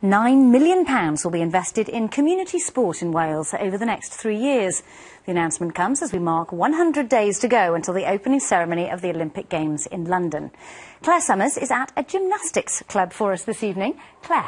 £9 million will be invested in community sport in Wales over the next 3 years. The announcement comes as we mark 100 days to go until the opening ceremony of the Olympic Games in London. Clare Summers is at a gymnastics club for us this evening. Clare.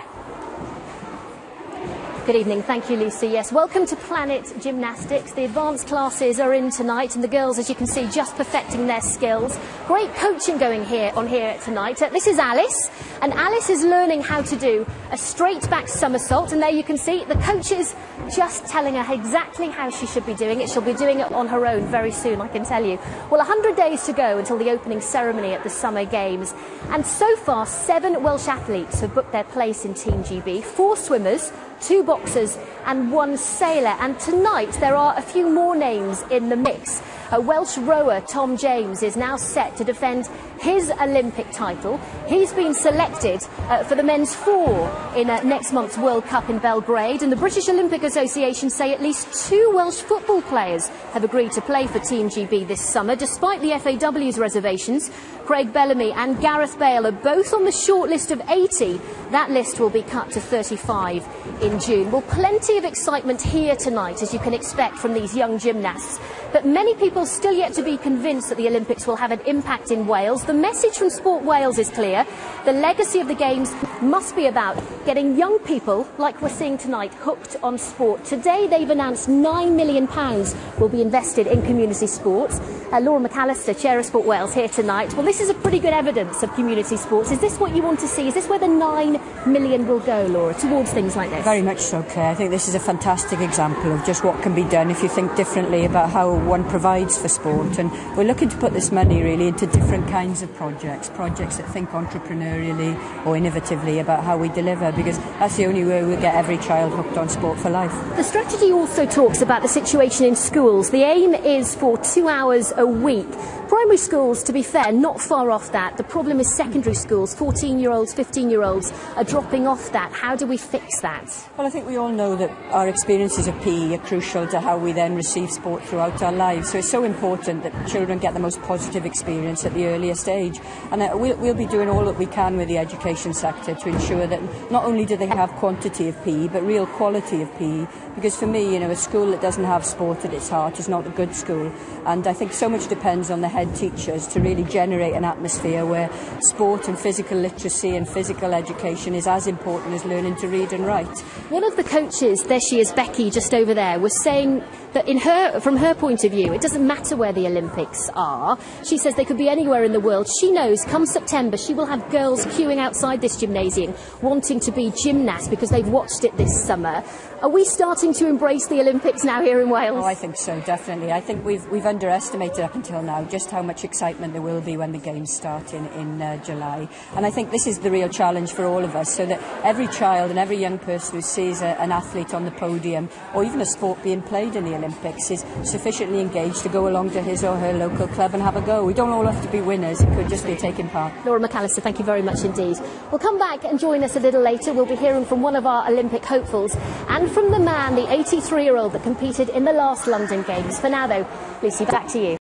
Good evening. Thank you, Lucy. Yes, welcome to Planet Gymnastics. The advanced classes are in tonight, and the girls, as you can see, just perfecting their skills. Great coaching going on here tonight. This is Alice, and Alice is learning how to do a straight back somersault, and there you can see the coach is just telling her exactly how she should be doing it. She'll be doing it on her own very soon, I can tell you. Well, 100 days to go until the opening ceremony at the Summer Games, and so far 7 Welsh athletes have booked their place in Team GB, 4 swimmers, 2 boxers and 1 sailor, and tonight there are a few more names in the mix. A Welsh rower, Tom James, is now set to defend his Olympic title. He's been selected for the men's 4 in next month's World Cup in Belgrade, and the British Olympic Association say at least 2 Welsh football players have agreed to play for Team GB this summer, despite the FAW's reservations. Craig Bellamy and Gareth Bale are both on the short list of 80. That list will be cut to 35 in June. Well, plenty of excitement here tonight, as you can expect from these young gymnasts. But many people still yet to be convinced that the Olympics will have an impact in Wales. The message from Sport Wales is clear. The legacy of the Games must be about getting young people, like we're seeing tonight, hooked on sport. Today they've announced £9 million will be invested in community sports. Laura McAllister, Chair of Sport Wales, here tonight. Well, this is a pretty good evidence of community sports. Is this what you want to see? Is this where the £9 million will go, Laura, towards things like this? Very much so, Claire. I think this is a fantastic example of just what can be done if you think differently about how one provides for sport. And we're looking to put this money really into different kinds of projects that think entrepreneurially or innovatively about how we deliver, because that's the only way we'll get every child hooked on sport for life. The strategy also talks about the situation in schools. The aim is for 2 hours a week. Primary schools, to be fair, not far off that. The problem is secondary schools. 14-year-olds, 15-year-olds are dropping off that. How do we fix that? Well, I think we all know that our experiences of PE are crucial to how we then receive sport throughout our lives. So it's so important that children get the most positive experience at the earliest age. And we'll be doing all that we can with the education sector to ensure that not only do they have quantity of PE, but real quality of PE. Because for me, a school that doesn't have sport at its heart is not a good school. And I think so much depends on the head teachers to really generate an atmosphere where sport and physical literacy and physical education is as important as learning to read and write. One of the coaches, there she is, Becky, just over there, was saying that from her point of view, it doesn't matter where the Olympics are. She says they could be anywhere in the world. She knows come September she will have girls queuing outside this gymnasium wanting to be gymnasts because they've watched it this summer. Are we starting to embrace the Olympics now here in Wales? Oh, I think so, definitely. I think we've underestimated up until now just how much excitement there will be when the Games start in July. And I think this is the real challenge for all of us, so that every child and every young person who sees an athlete on the podium, or even a sport being played in the Olympics, is sufficiently engaged to go along to his or her local club and have a go. We don't all have to be winners, it could just be taking part. Laura McAllister, thank you very much indeed. We'll come back and join us a little later. We'll be hearing from one of our Olympic hopefuls and from the man, the 83-year-old that competed in the last London Games. For now though, Lucy, back to you.